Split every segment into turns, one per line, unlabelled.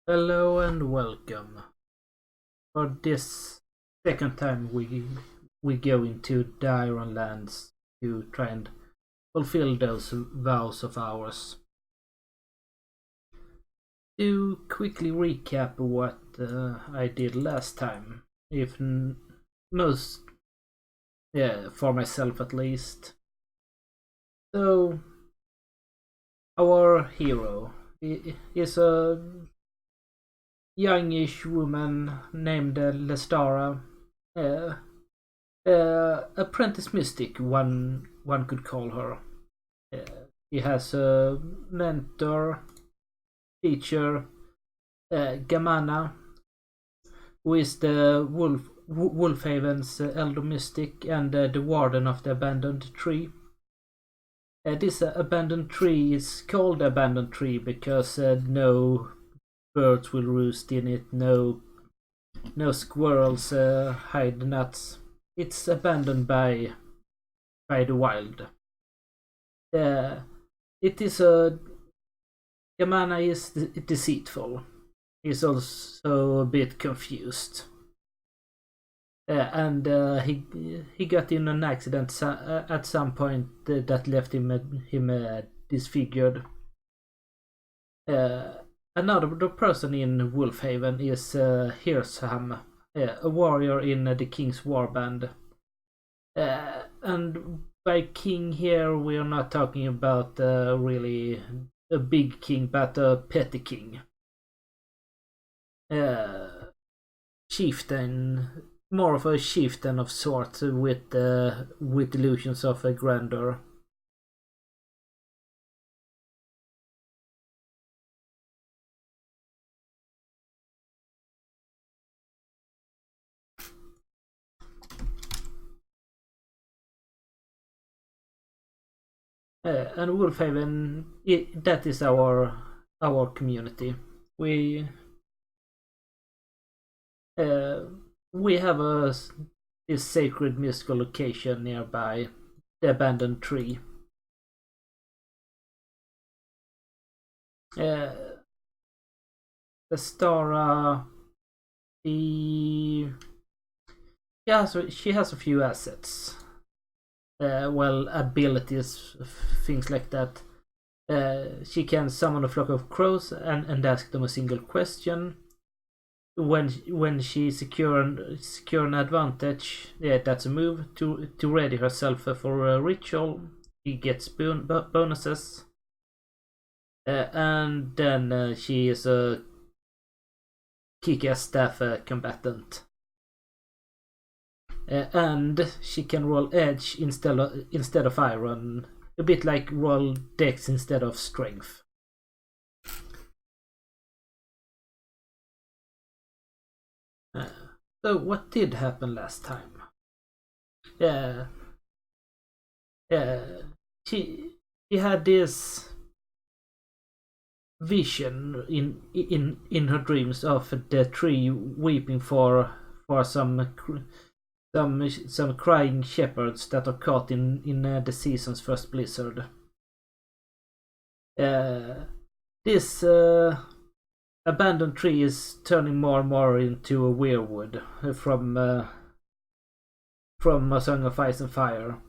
Hello and welcome. For this second time we go into the Ironlands to try and fulfill those vows of ours. To quickly recap what I did last time, if most, yeah, for myself at least. So our hero is a youngish woman named Lestara. Uh, Apprentice mystic, one could call her. He has a mentor, teacher, Gamana, who is the Wolfhaven's elder mystic and the warden of the abandoned tree. This abandoned tree is called abandoned tree because no birds will roost in it, no squirrels hide nuts. It's abandoned by the wild. It is a Yamana is deceitful. He's also a bit confused. And he got in an accident at some point that left him disfigured. Another person in Wolfhaven is Hirsam, a warrior in the King's Warband. And by king here, we are not talking about really a big king, but a petty king. Chieftain, more of a chieftain of sorts with illusions of a grandeur. And Wolfhaven, that is our community. We have this sacred mystical location nearby, the abandoned tree. Lestara, she has a few assets. Abilities, things like that. She can summon a flock of crows and ask them a single question. When she secure an advantage, that's a move to ready herself for a ritual. She gets bonuses, and then she is a kick-ass staff combatant. And she can roll edge instead of iron, a bit like roll dex instead of strength. So what did happen last time? She had this vision in her dreams of the tree weeping for some crying shepherds that are caught in the season's first blizzard. This abandoned tree is turning more and more into a weirwood from A Song of Ice and Fire.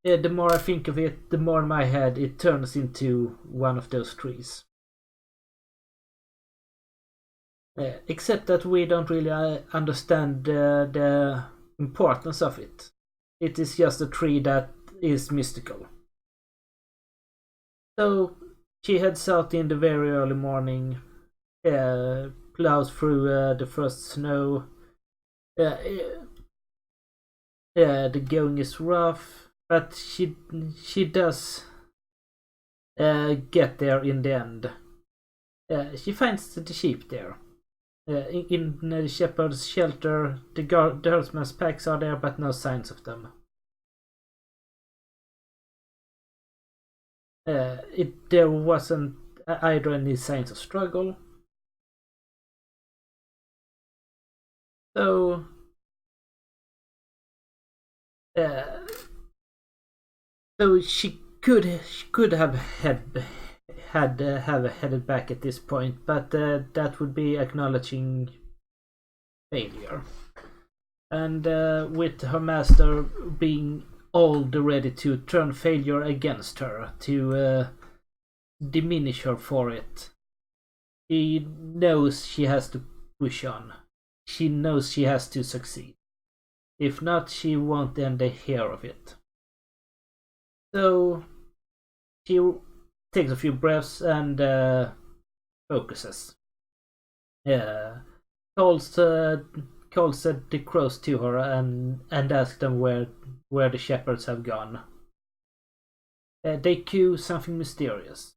The more I think of it, the more in my head it turns into one of those trees. Except that we don't really understand the importance of it. It is just a tree that is mystical. So she heads out in the very early morning, plows through the first snow. The going is rough, but she does get there in the end. She finds the sheep there. In the shepherd's shelter, the herdsman's packs are there, but no signs of them. There wasn't either any signs of struggle. So she could have have headed back at this point, but that would be acknowledging failure. And with her master being all ready to turn failure against her, to diminish her for it, she knows she has to push on. She knows she has to succeed. If not, she won't end a hair of it. So she takes a few breaths and focuses. Calls the crows to her and asks them where the shepherds have gone. They cue something mysterious.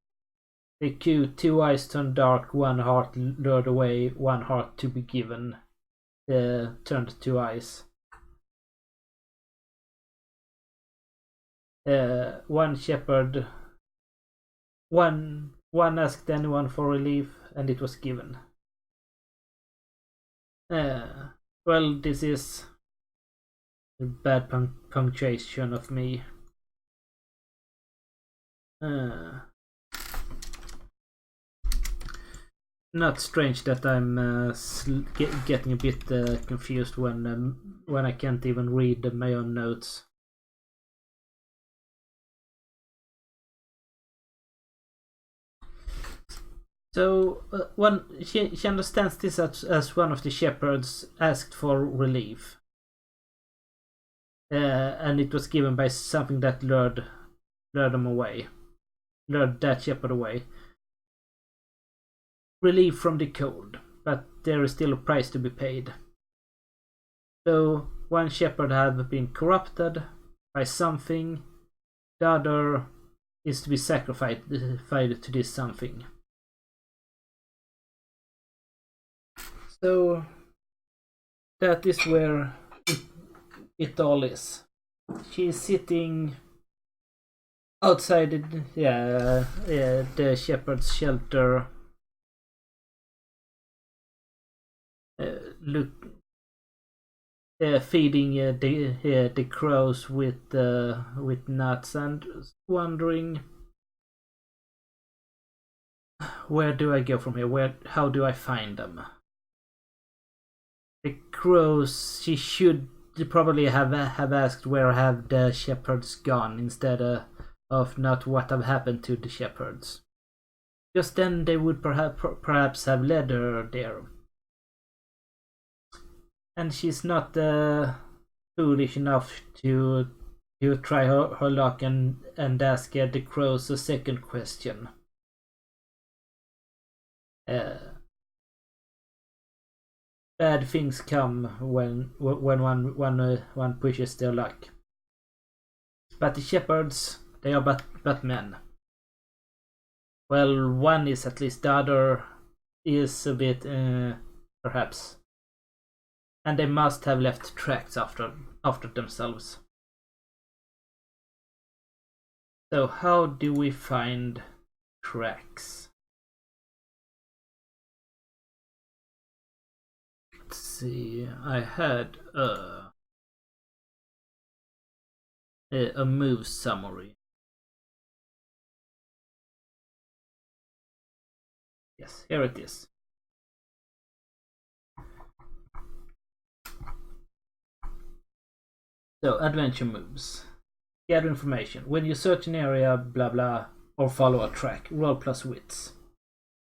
They cue 2 eyes turn dark, 1 heart lured away, 1 heart to be given. Turned 2 eyes. One shepherd. One asked anyone for relief, and it was given. Well, this is a bad punctuation of me. Not strange that I'm getting a bit confused when I can't even read my own notes. So she understands this as one of the shepherds asked for relief, and it was given by something that lured them away, lured that shepherd away. Relief from the cold, but there is still a price to be paid. So 1 shepherd had been corrupted by something, the other is to be sacrificed to this something. So that is where it all is. She's sitting outside the shepherd's shelter, feeding the crows with nuts and wondering, where do I go from here? How do I find them? The crows, she should probably have asked where have the shepherds gone instead of not what have happened to the shepherds. Just then they would perhaps have led her there. And she's not foolish enough to try her luck and ask the crows a second question. Bad things come when one pushes their luck. But the shepherds, they are but men. Well, one is at least, the other is a bit perhaps. And they must have left tracks after themselves. So how do we find tracks? Let's see, I had a move summary. Yes, here it is. So, adventure moves. Gather information. When you search an area, blah blah, or follow a track, roll plus wits.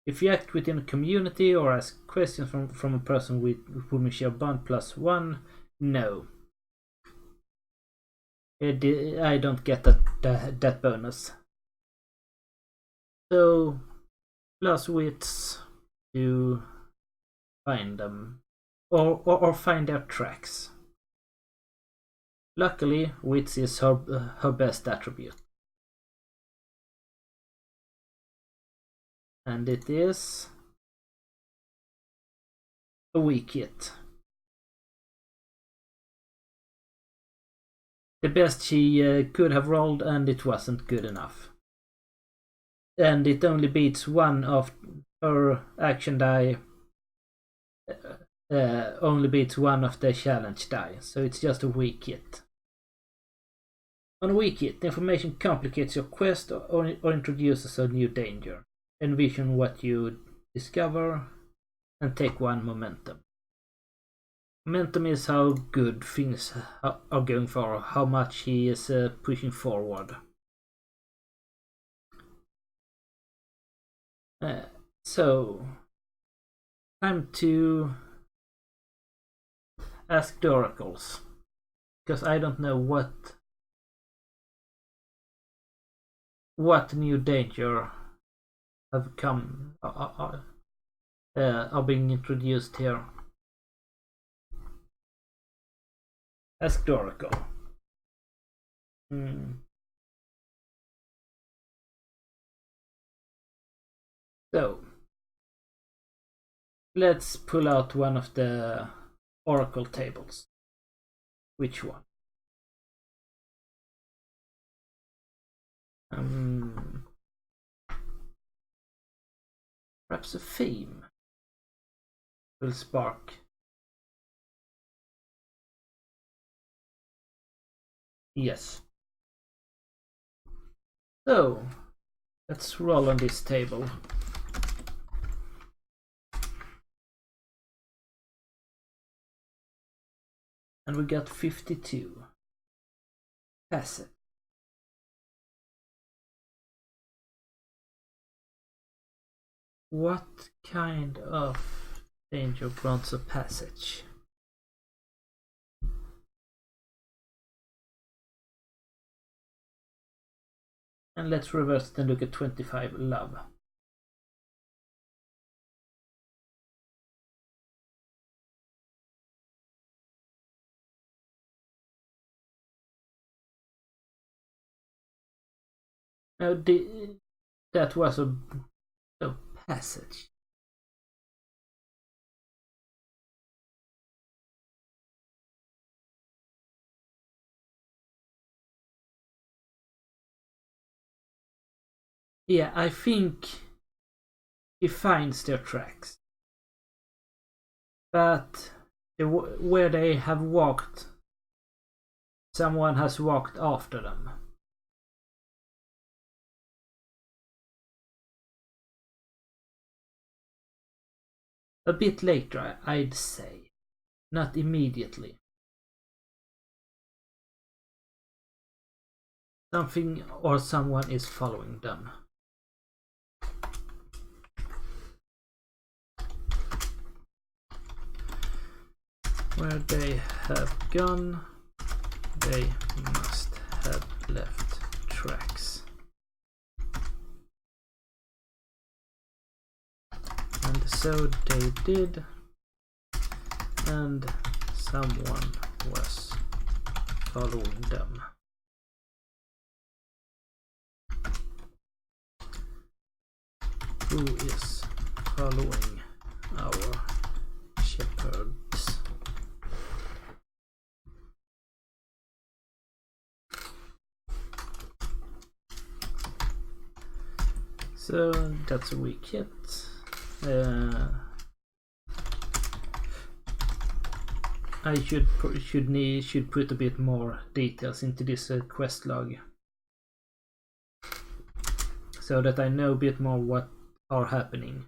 If you act within a community or ask questions from a person with whom you share bond, +1, no. I don't get that bonus. So, plus wits to find them, or find their tracks. Luckily, wits is her best attribute. And it is a weak hit. The best she could have rolled, and it wasn't good enough. And it only beats one of her action die. Only beats one of the challenge die, so it's just a weak hit. On a weak hit, the information complicates your quest or introduces a new danger. Envision what you discover and take 1 momentum. Momentum is how good things are going for, how much he is pushing forward. So, time to ask the oracles, because I don't know what new danger have come are being introduced here. Ask the oracle. So let's pull out one of the oracle tables. Which one? Perhaps a theme will spark. Yes. So let's roll on this table. And we got 52. Passive. What kind of danger grants a passage? And let's reverse it and look at 25 love. Now that was a passage. Yeah, I think he finds their tracks. But where they have walked, someone has walked after them. A bit later, I'd say. Not immediately. Something or someone is following them. Where they have gone, they must have left tracks. And so they did, and someone was following them. Who is following our shepherds? So that's a weak hit. I should put a bit more details into this quest log, so that I know a bit more what are happening.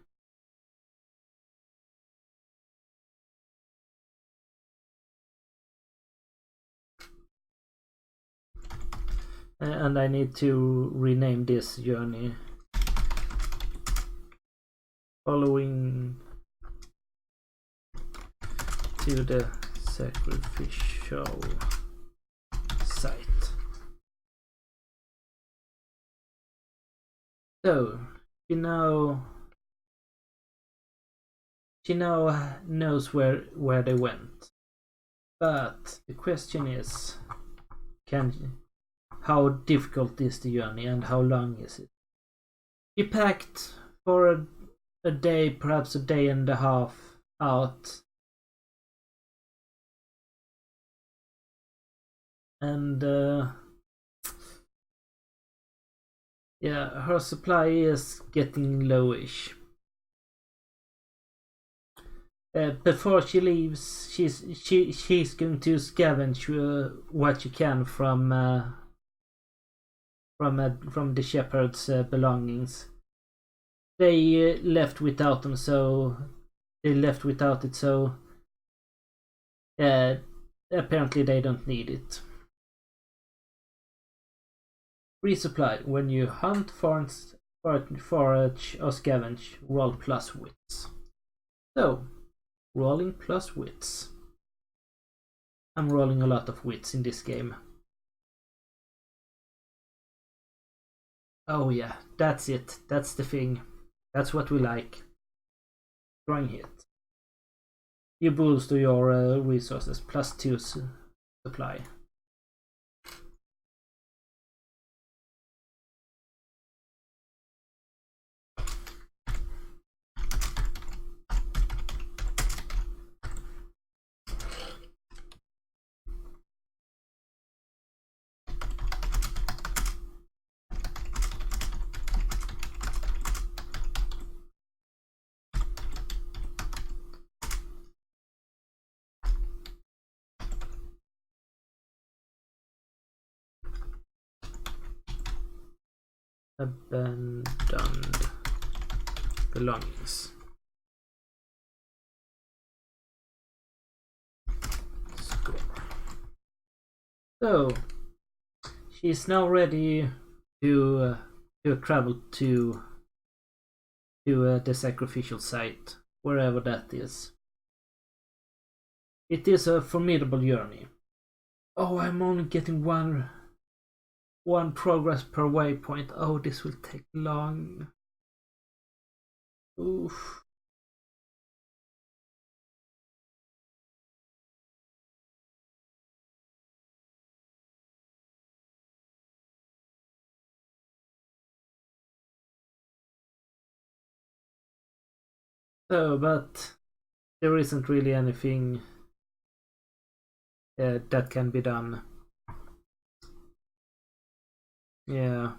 And I need to rename this journey. Following to the sacrificial site. So she now knows where they went, but the question is, how difficult is the journey and how long is it? She packed for a day, perhaps a day and a half out, and yeah, her supply is getting lowish. Before she leaves, she's going to scavenge what she can from from the shepherd's belongings. They left without them, so they left without it. So apparently they don't need it. Resupply. When you hunt, forage, or scavenge, roll plus wits. So, rolling plus wits. I'm rolling a lot of wits in this game. Oh yeah, that's it. That's the thing. That's what we like. Drawing hit. You boost your resources plus 2 supply. Abandoned belongings. Score. So she's now ready to travel to the sacrificial site, wherever that is. It is a formidable journey. Oh, I'm only getting one progress per waypoint. Oh, this will take long. Oof. So, but there isn't really anything that can be done. Yeah.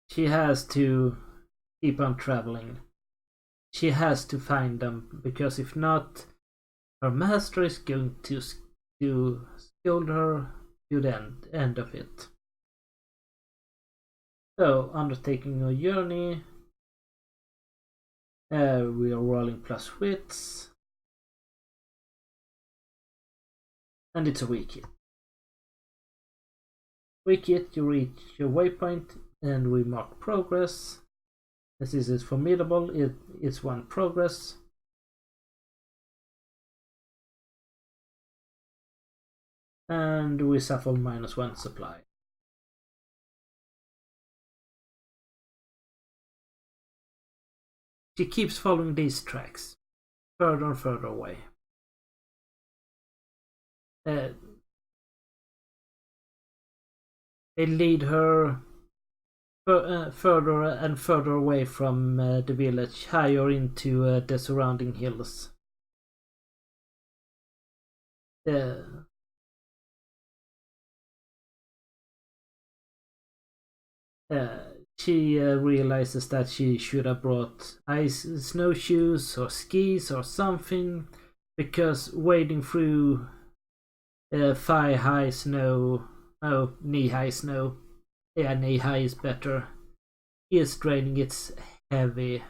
She has to keep on traveling. She has to find them, because if not, her master is going to scold her to the end of it. So, undertaking a journey. We are rolling plus wits. And it's a weak hit. Weak hit, you reach your waypoint, and we mark progress. As this is formidable, it's 1 progress. And we suffer -1 supply. She keeps following these tracks, further and further away. They lead her further and further away from the village, higher into the surrounding hills. She realizes that she should have brought snowshoes or skis or something, because wading through thigh-high snow, knee-high snow, yeah, knee-high is better, is draining. It's heavy.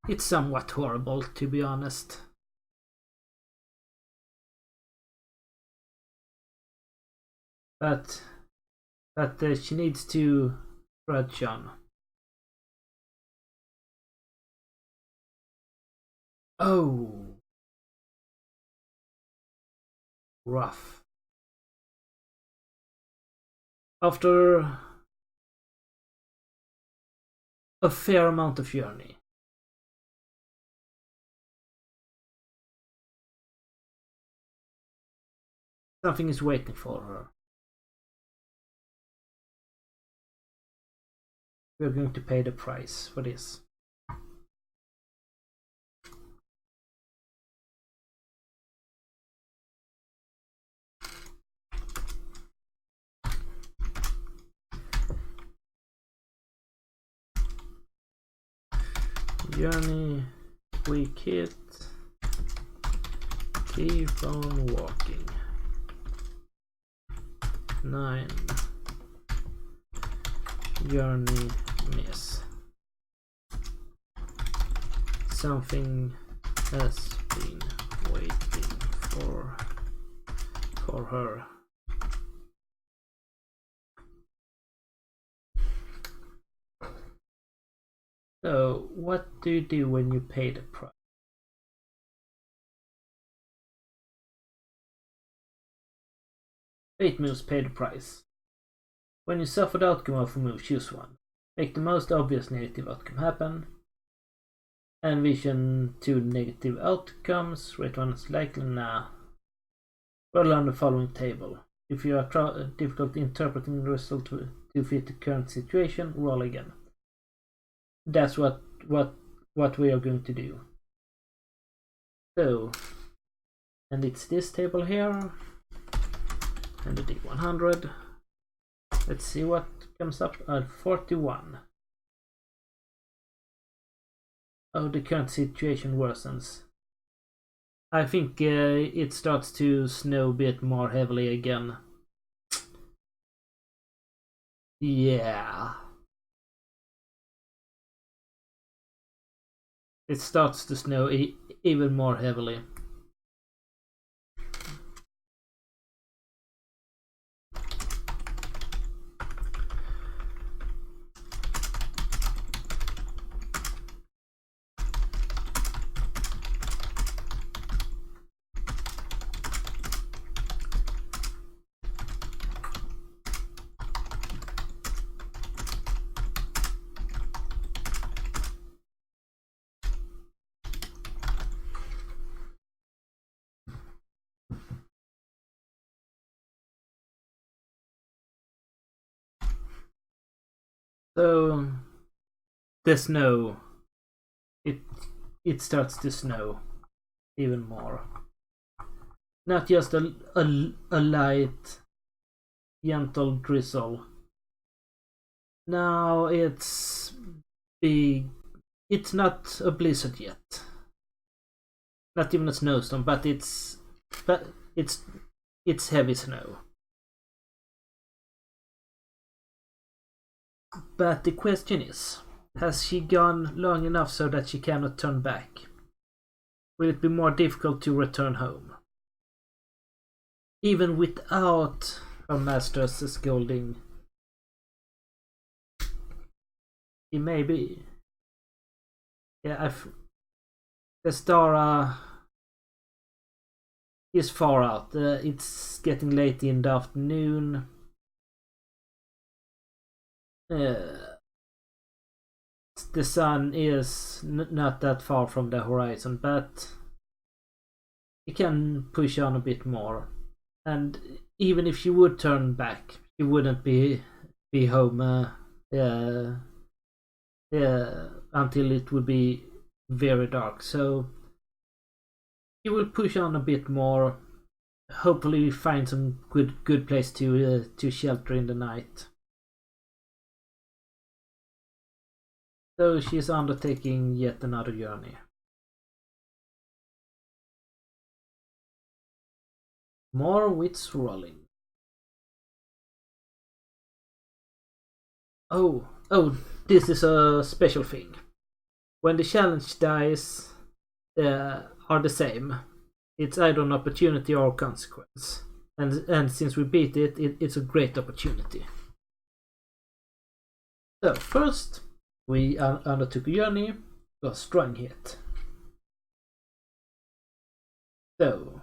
It's somewhat horrible, to be honest. But she needs to trudge on. Oh, rough. After a fair amount of journey, something is waiting for her. We're going to pay the price for this. Journey, weak hit, keep on walking. 9 journey miss. Something has been waiting for her. So, what do you do when you pay the price? 8 moves, pay the price. When you suffer the outcome of a move, choose one. Make the most obvious negative outcome happen. Envision 2 negative outcomes. Rate one is likely. Nah. Roll on the following table. If you are difficult interpreting the result to fit the current situation, roll again. That's what we are going to do. So, and it's this table here, and the D100. Let's see what comes up at 41. Oh, the current situation worsens. I think it starts to snow a bit more heavily again. Yeah. It starts to snow even more heavily. So the snow, it starts to snow even more. Not just a light, gentle drizzle. Now it's big. It's not a blizzard yet. Not even a snowstorm, but it's heavy snow. But the question is, has she gone long enough so that she cannot turn back? Will it be more difficult to return home? Even without her master's scolding, he may be. Yeah, Lestara is far out. It's getting late in the afternoon. The sun is not that far from the horizon, but you can push on a bit more. And even if she would turn back, she wouldn't be home until it would be very dark. So you will push on a bit more. Hopefully find some good place to shelter in the night. So she's undertaking yet another journey. More wits rolling. Oh, this is a special thing. When the challenge dice are the same, it's either an opportunity or consequence. And since we beat it's a great opportunity. So first, we undertook a journey, a strong hit. So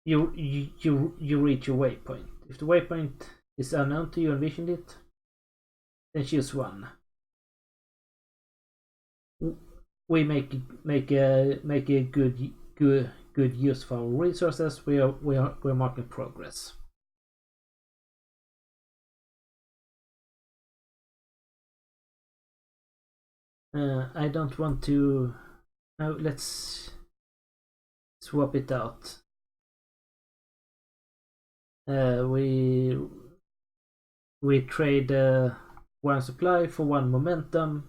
you reach your waypoint. If the waypoint is unknown to you, envisioned it, then choose one. We make a good use of our resources. We're marking progress. I don't want to. Now let's swap it out. We trade one supply for one momentum.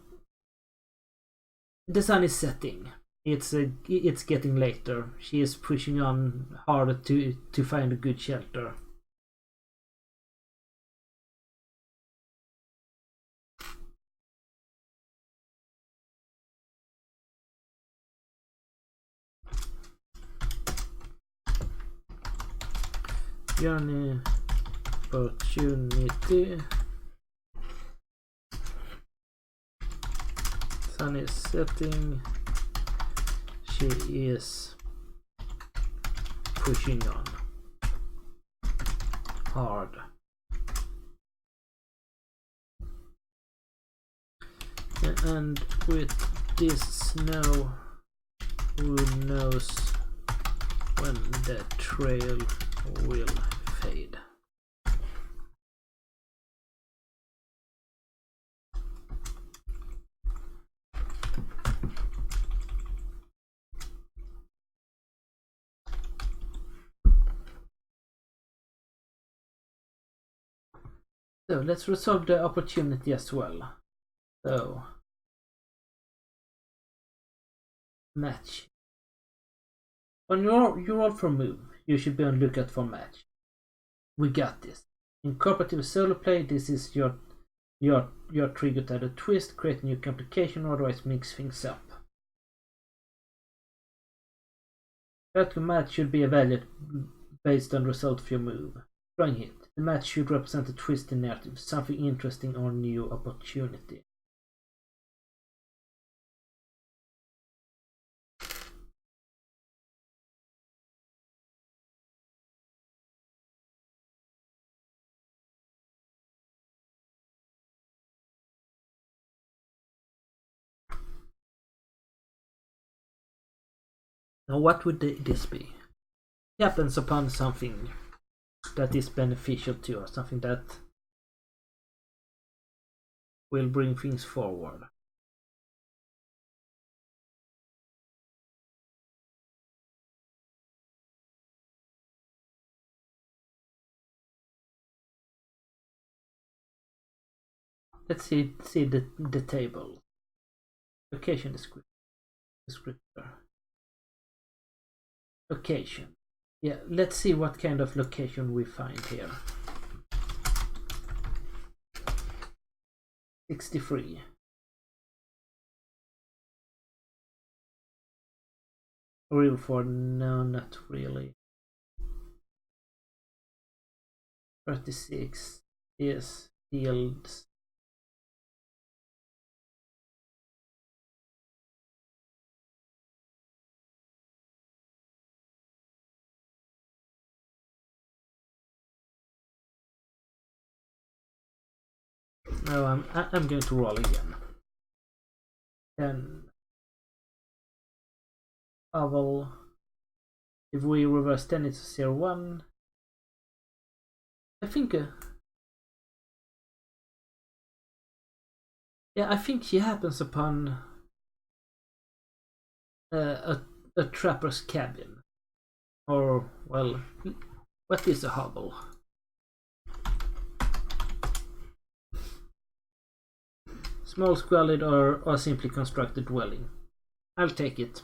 The sun is setting. it's getting later. She is pushing on harder to find a good shelter. Journey opportunity. Sun is setting. She is pushing on hard. And with this snow, who knows when the trail will fade. So let's resolve the opportunity as well. So match. On your roll for move, you should be on lookout for match. We got this. In cooperative solo play, this is your trigger to add a twist, create a new complication, or otherwise mix things up. That match should be evaluated based on the result of your move. Drawing hit. The match should represent a twist in narrative, something interesting or new opportunity. Now what would this be? It happens upon something that is beneficial to you, or something that will bring things forward. Let's see the table. Location descriptor. Location. Yeah, let's see what kind of location we find here. 63. Real for no, not really. 36. Yes, fields. No, I'm going to roll again. Then I will. If we reverse 10, it's 0, 1. I think. Yeah, I think she happens upon a trapper's cabin. Or, well, what is a hovel? Small squalid or simply constructed dwelling. I'll take it.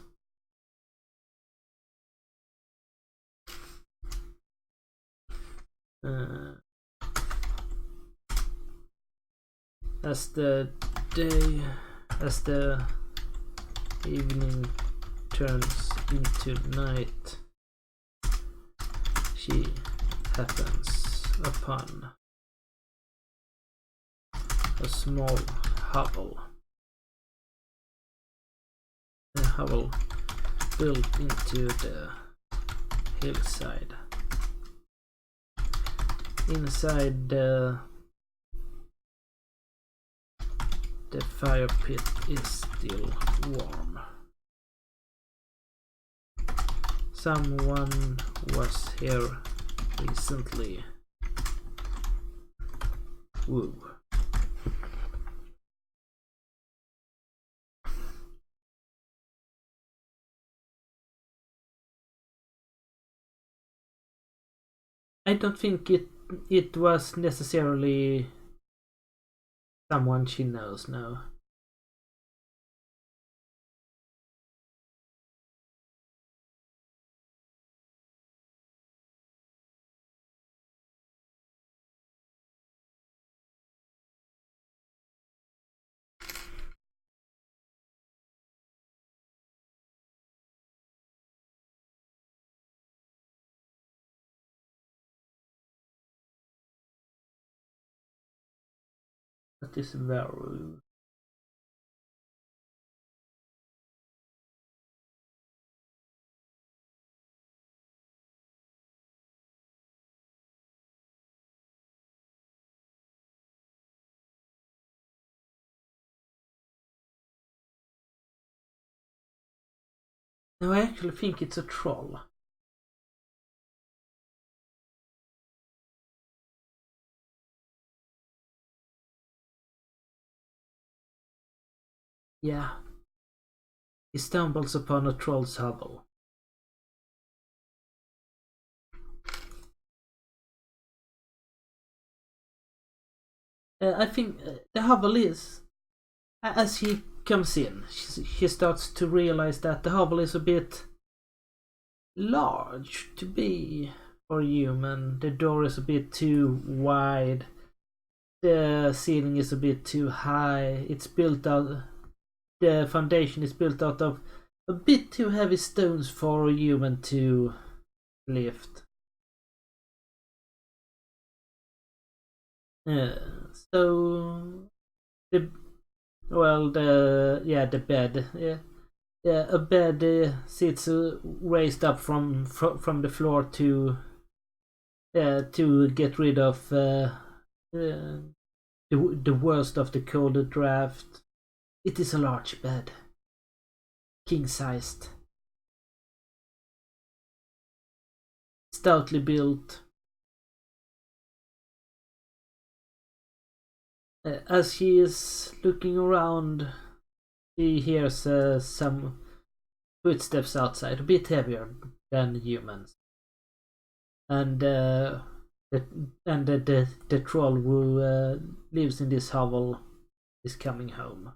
As the evening turns into night, she happens upon a small hovel. A hovel built into the hillside. Inside the fire pit is still warm. Someone was here recently. Woo. I don't think it was necessarily someone she knows now. That is very... No, I actually think it's a troll. Yeah. He stumbles upon a troll's hovel. I think the hovel is... As he comes in, he starts to realize that the hovel is a bit large to be for a human. The door is a bit too wide. The ceiling is a bit too high. It's built out... The foundation is built out of a bit too heavy stones for a human to lift. So the the bed. Yeah, a bed sits raised up from the floor to get rid of the worst of the cold draft. It is a large bed, king-sized, stoutly built. As he is looking around, he hears some footsteps outside, a bit heavier than humans, and the troll who lives in this hovel is coming home.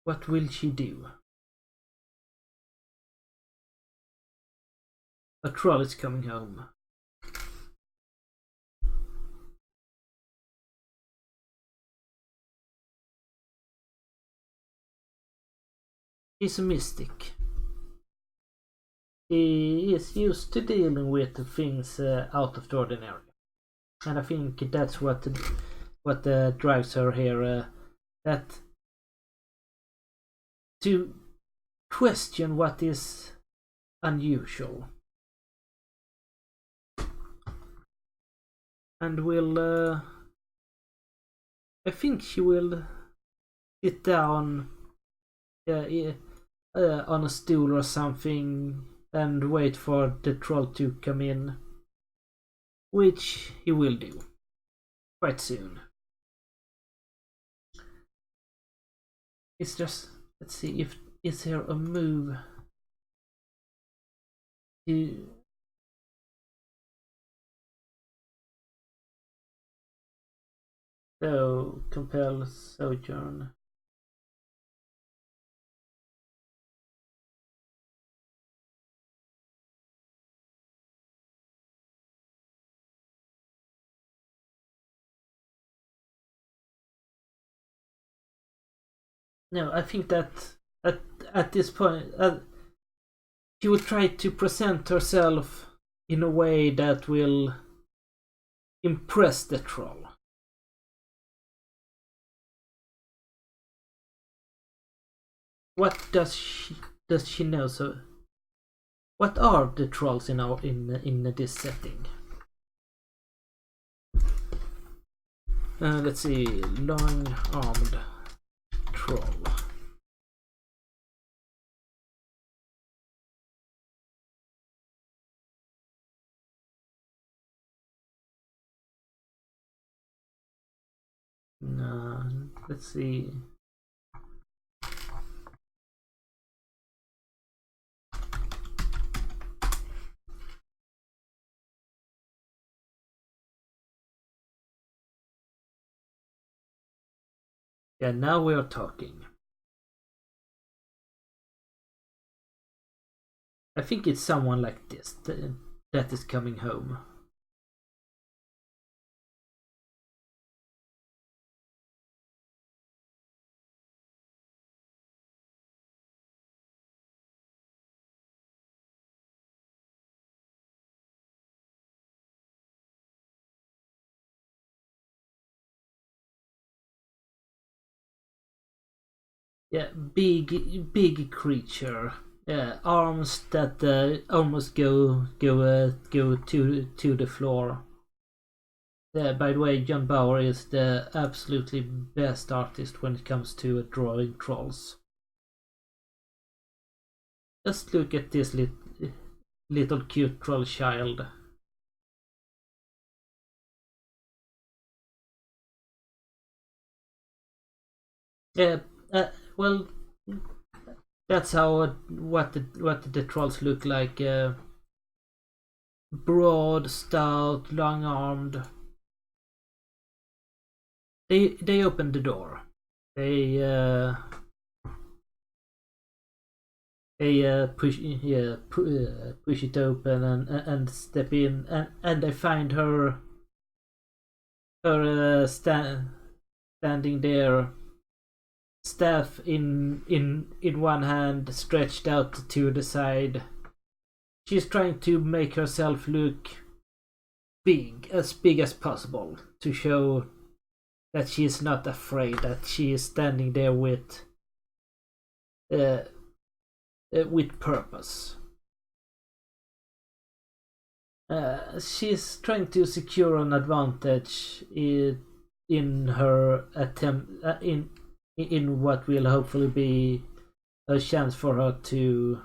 What will she do? A troll is coming home. He's a mystic. He is used to dealing with things out of the ordinary. And I think that's what drives her here. That to question what is unusual. And will... I think she will sit down on a stool or something and wait for the troll to come in. Which he will do. Quite soon. It's just... Let's see if... Is there a move to... So, compel sojourn. No, I think that at this point she will try to present herself in a way that will impress the troll. What does she know? So, what are the trolls in this setting? Let's see, long-armed troll. Let's see. Yeah, now we are talking. I think it's someone like this that is coming home. Yeah, big creature. Arms that almost go to the floor. By the way, John Bauer is the absolutely best artist when it comes to drawing trolls. Just look at this little cute troll child. Yeah, well, that's how what the trolls look like. Broad, stout, long-armed. They open the door. They push push it open and step in, and they find her standing there, staff in one hand, stretched out to the side. She's trying to make herself look big as possible, to show that she is not afraid, that she is standing there with purpose. She's trying to secure an advantage in her attempt in what will hopefully be a chance for her to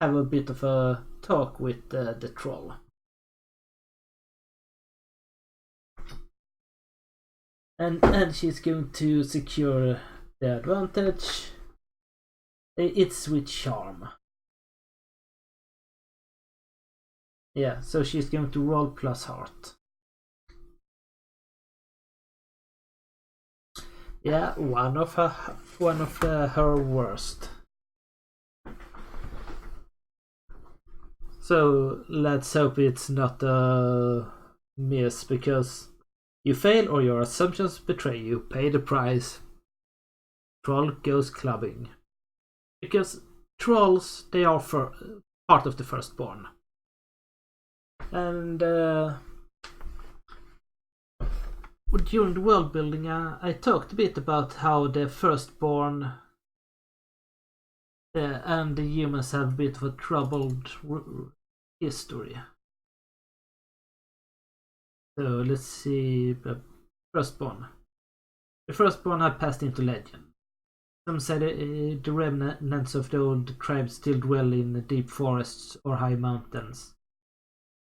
have a bit of a talk with the troll. And she's going to secure the advantage. It's with charm. Yeah, so she's going to roll plus heart. Yeah, one of her worst. So let's hope it's not a miss, because you fail or your assumptions betray you. Pay the price. Troll goes clubbing. Because trolls, they are part of the firstborn. And during the world building, I talked a bit about how the firstborn and the humans have a bit of a troubled history. So let's see. Firstborn. The firstborn have passed into legend. Some say the remnants of the old tribes still dwell in deep forests or high mountains.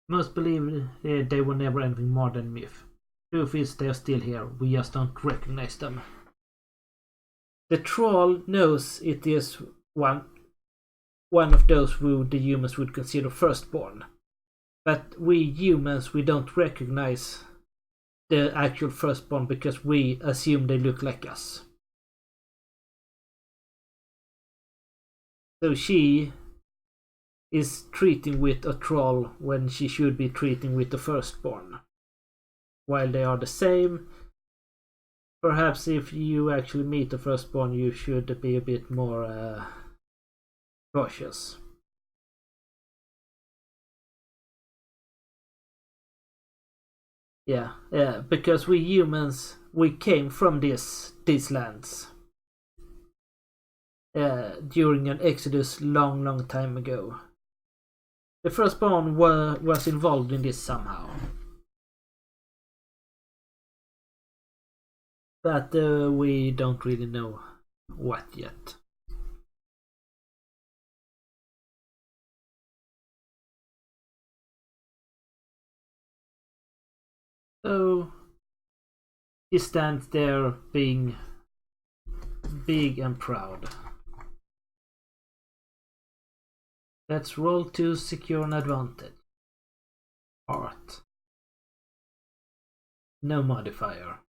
Most believe they were never anything more than myth. Truth is, they are still here. We just don't recognize them. The troll knows it is one of those who the humans would consider firstborn. But we humans, we don't recognize the actual firstborn because we assume they look like us. So she is treating with a troll when she should be treating with the firstborn. While they are the same, perhaps if you actually meet the firstborn, you should be a bit more cautious. Yeah, because we humans, we came from these lands during an exodus long time ago. The firstborn was involved in this somehow. But we don't really know what yet. So he stands there being big and proud. Let's roll to secure an advantage. Art. No modifier.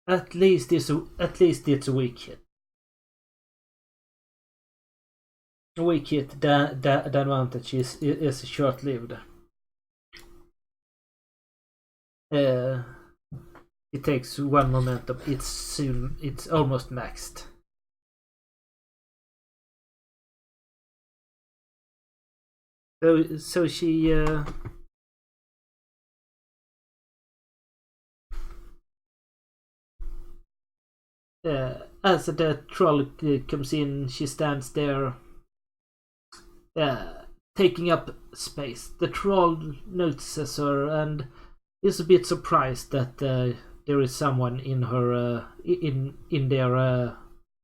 At least it's a weak hit. A weak hit, the advantage is short-lived. It takes one momentum. It's almost maxed. So she as the troll comes in, she stands there, taking up space. The troll notices her and is a bit surprised that there is someone in her in their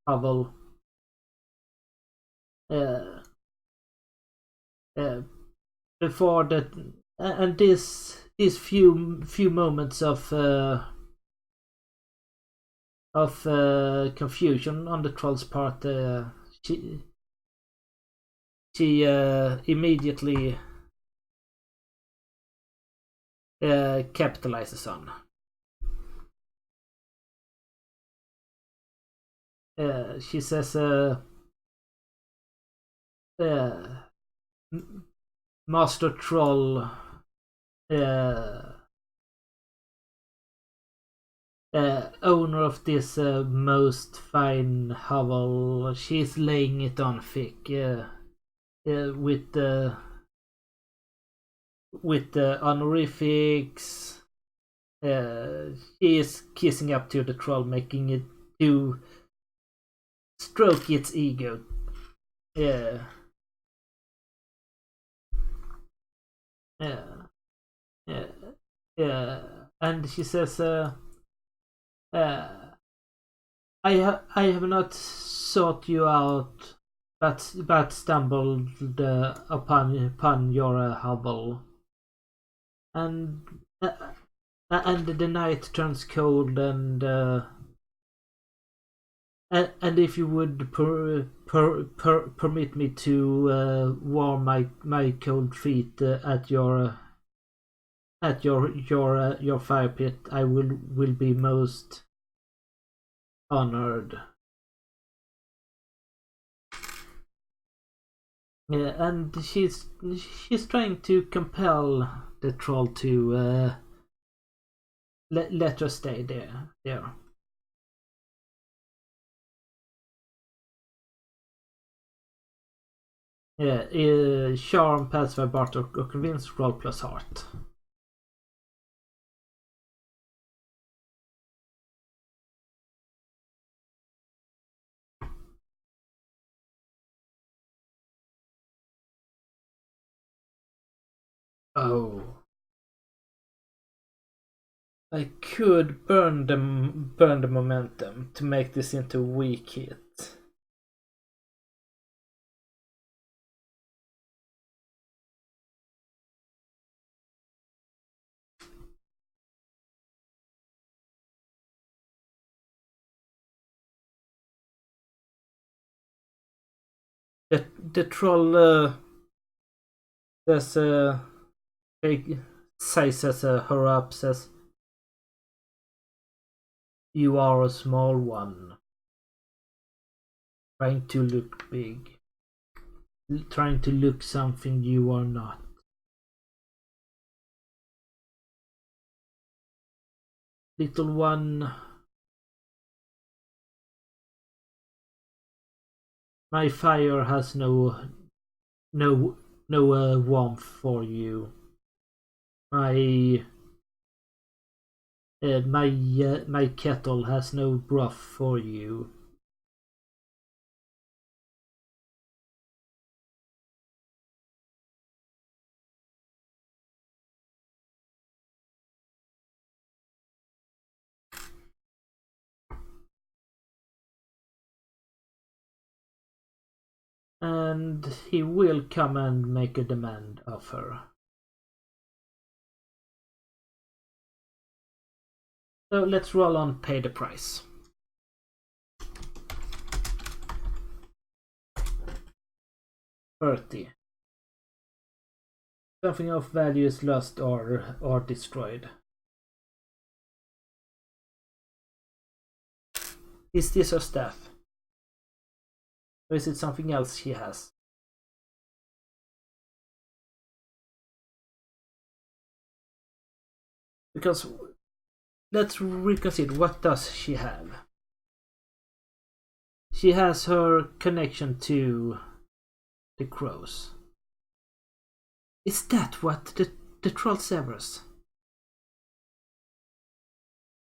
hovel. Before that, and these few moments of confusion on the troll's part, she immediately capitalizes on. She says, Master Troll, owner of this most fine hovel, she's laying it on thick with the honorifics. She is kissing up to the troll, making it to stroke its ego. Yeah. And she says, I have not sought you out, but stumbled upon your hovel, and the night turns cold, and if you would permit me to warm my cold feet at your fire pit, I will be most honored. Yeah, and she's trying to compel the troll to let her stay there. Yeah, charm, pacify, barter, or convince, roll plus heart. Oh. I could burn the momentum to make this into a weak hit. The troll says, sizes her up, says, you are a small one, trying to look big, trying to look something you are not. Little one, my fire has no warmth for you. My my kettle has no broth for you. And he will come and make a demand of her. So let's roll on pay the price. 30. Something of value is lost or destroyed. Is this her staff? Or is it something else she has? Because let's reconsider, what does she have? She has her connection to the crows. Is that what the troll severs?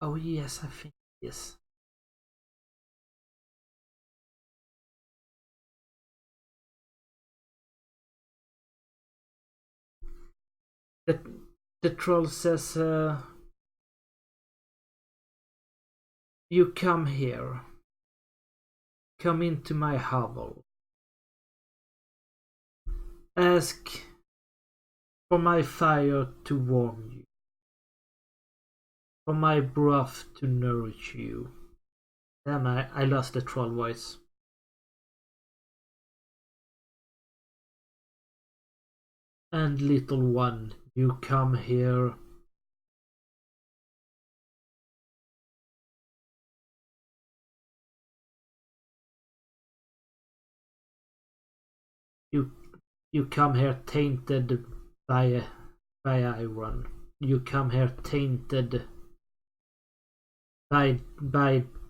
Oh yes, I think yes. The, the troll says, you come here. Come into my hovel. Ask for my fire to warm you. For my broth to nourish you. Damn, I lost the troll voice. And little one, you come here. You come here tainted by iron. You come here tainted by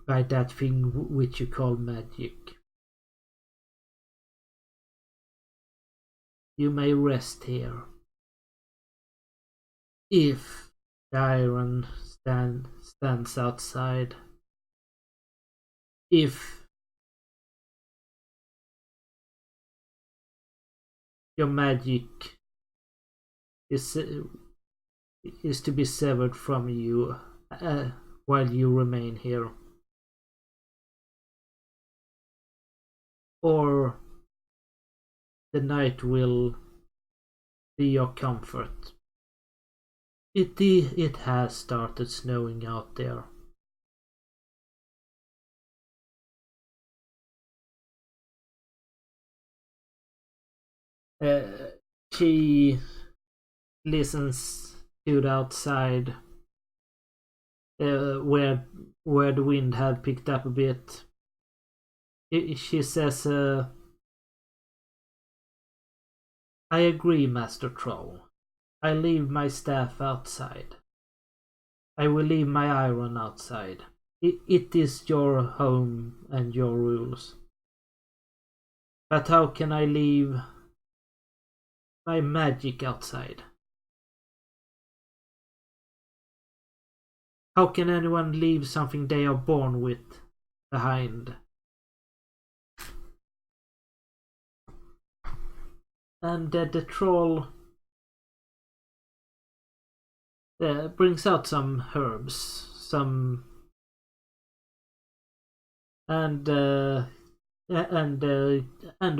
that thing which you call magic. You may rest here. If the iron stands outside. If your magic is to be severed from you while you remain here. Or the night will be your comfort. It has started snowing out there. She listens to the outside, where the wind had picked up a bit. She says, I agree, Master Troll. I leave my staff outside. I will leave my iron outside. It is your home and your rules. But how can I leave my magic outside? How can anyone leave something they are born with behind? And the troll brings out some herbs, and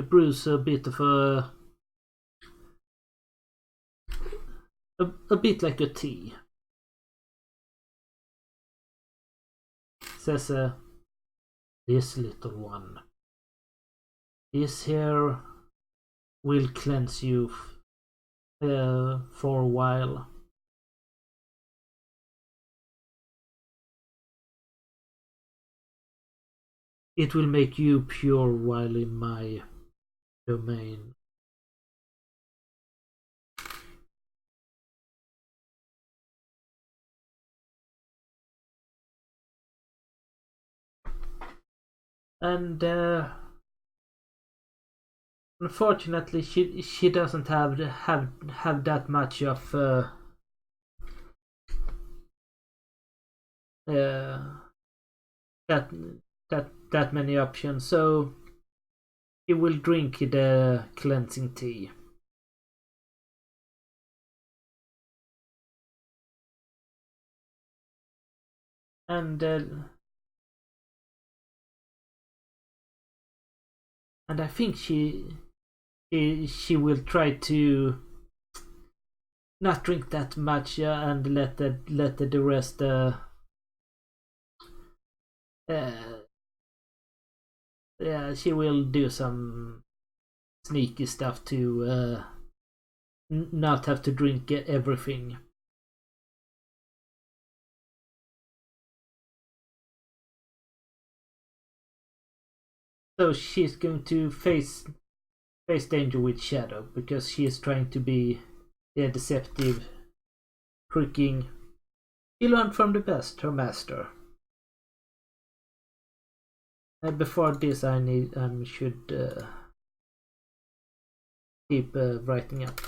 brews a bit of a bit like a tea. Says, this little one, this here will cleanse you for a while. It will make you pure while in my domain. And unfortunately, she doesn't have that much of that many options. So he will drink the cleansing tea. And I think she will try to not drink that much and let the rest yeah, she will do some sneaky stuff to not have to drink everything. So she's going to face danger with Shadow because she is trying to be deceptive, tricking. She learned from the best, her master. Before this, I should keep writing up.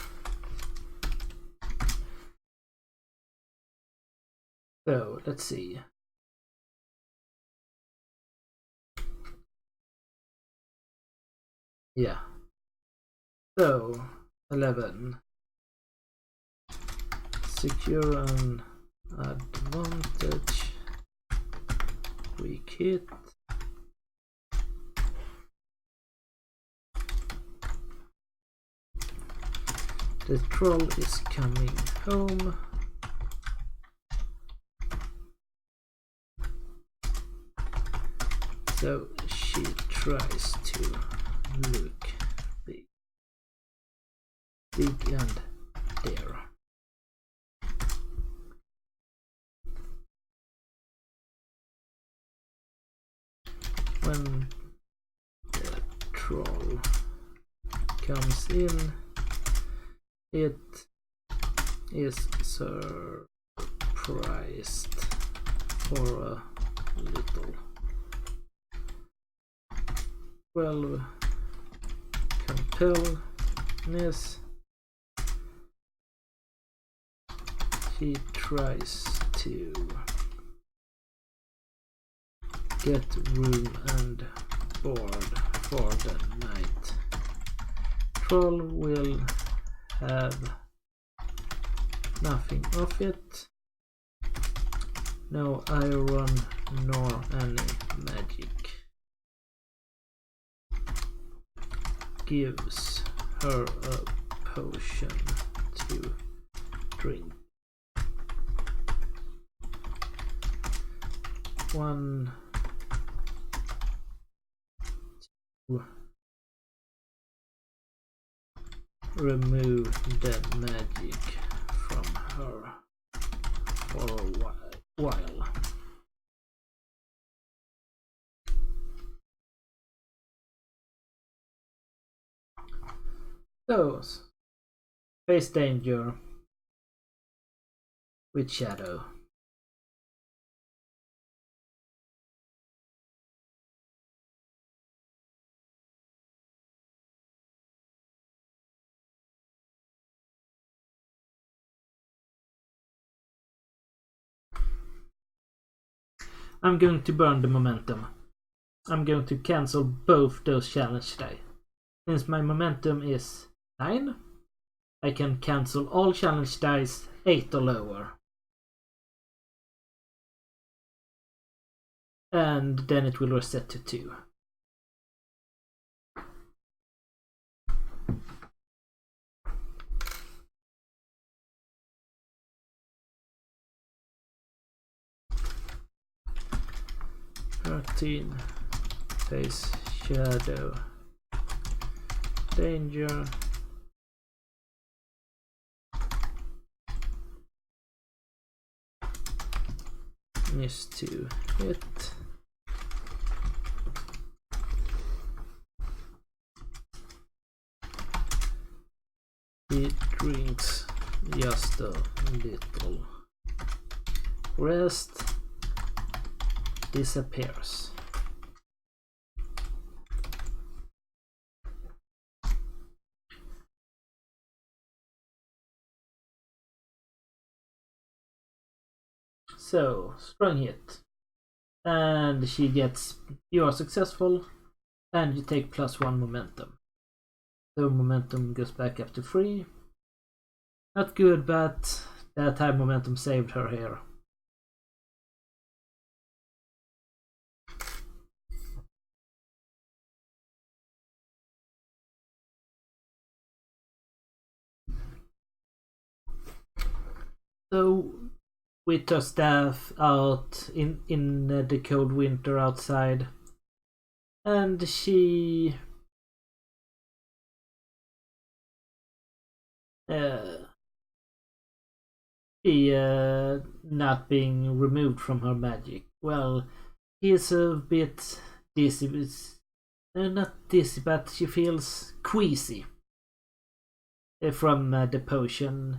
So let's see. Yeah. So 11. Secure an advantage. Weak hit. The troll is coming home. So she tries to look big and there. When the troll comes in, it is surprised for a little. 12 compelness. She tries to get room and board for the night. Troll will have nothing of it. No iron nor any magic. Gives her a potion to drink. 1, 2. Remove the magic from her for a while. So, face danger with shadow. I'm going to burn the momentum. I'm going to cancel both those challenge die. Since my momentum is 9, I can cancel all challenge dice 8 or lower. And then it will reset to 2. Face shadow. Danger. Miss to hit. He drinks just a little. Rest. Disappears. So, strong hit. And she gets, you are successful, and you take +1 momentum. So momentum goes back up to 3. Not good, but that time momentum saved her here. So with her staff out in the cold winter outside, and she not being removed from her magic. Well, he is a bit dizzy, not dizzy, but she feels queasy from the potion.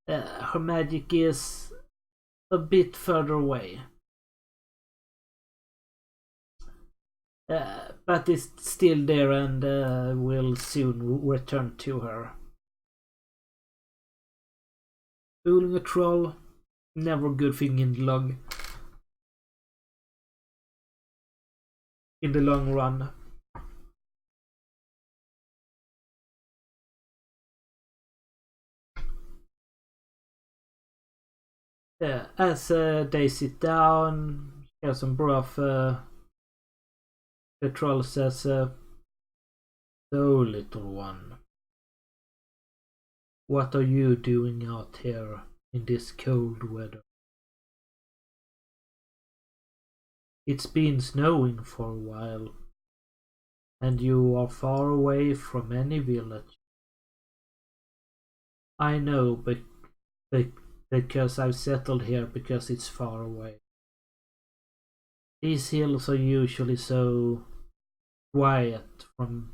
Her magic is a bit further away. But it's still there and will soon return to her. Fooling a troll. never a good thing in the long run. As they sit down, hear some breath, the troll says, "So, little one, what are you doing out here in this cold weather? It's been snowing for a while, and you are far away from any village. I know, because I've settled here because it's far away. These hills are usually so quiet from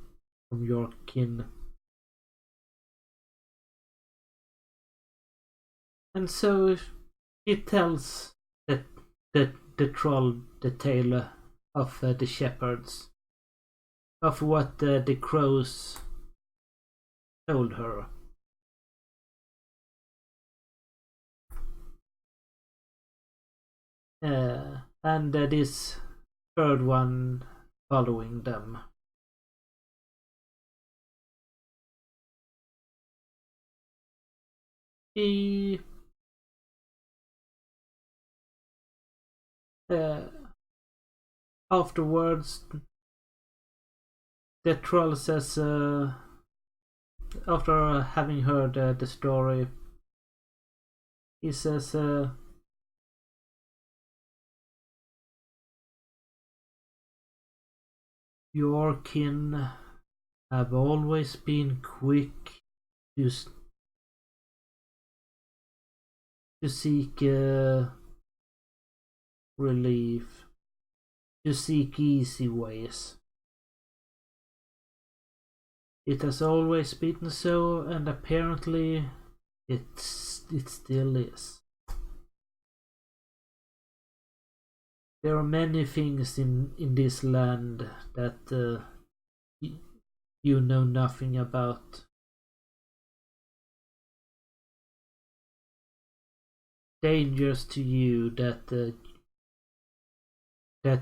your kin." And so he tells the troll the tale of the shepherds, of what the crows told her. And this third one following them. He afterwards, the troll says, after having heard the story, he says, "Your kin have always been quick to seek relief, to seek easy ways. It has always been so, and apparently it still is. There are many things in this land that you know nothing about. Dangers to you that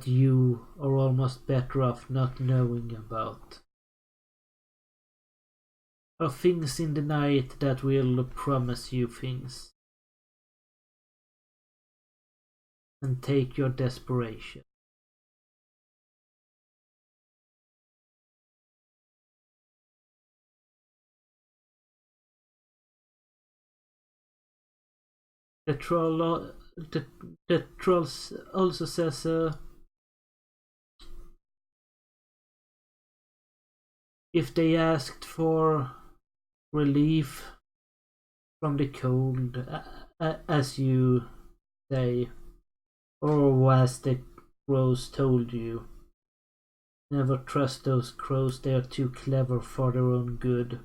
you are almost better off not knowing about. Are things in the night that will promise you things and take your desperation. The troll also says, if they asked for relief from the cold, as you say, or as the crows told you, never trust those crows, they are too clever for their own good.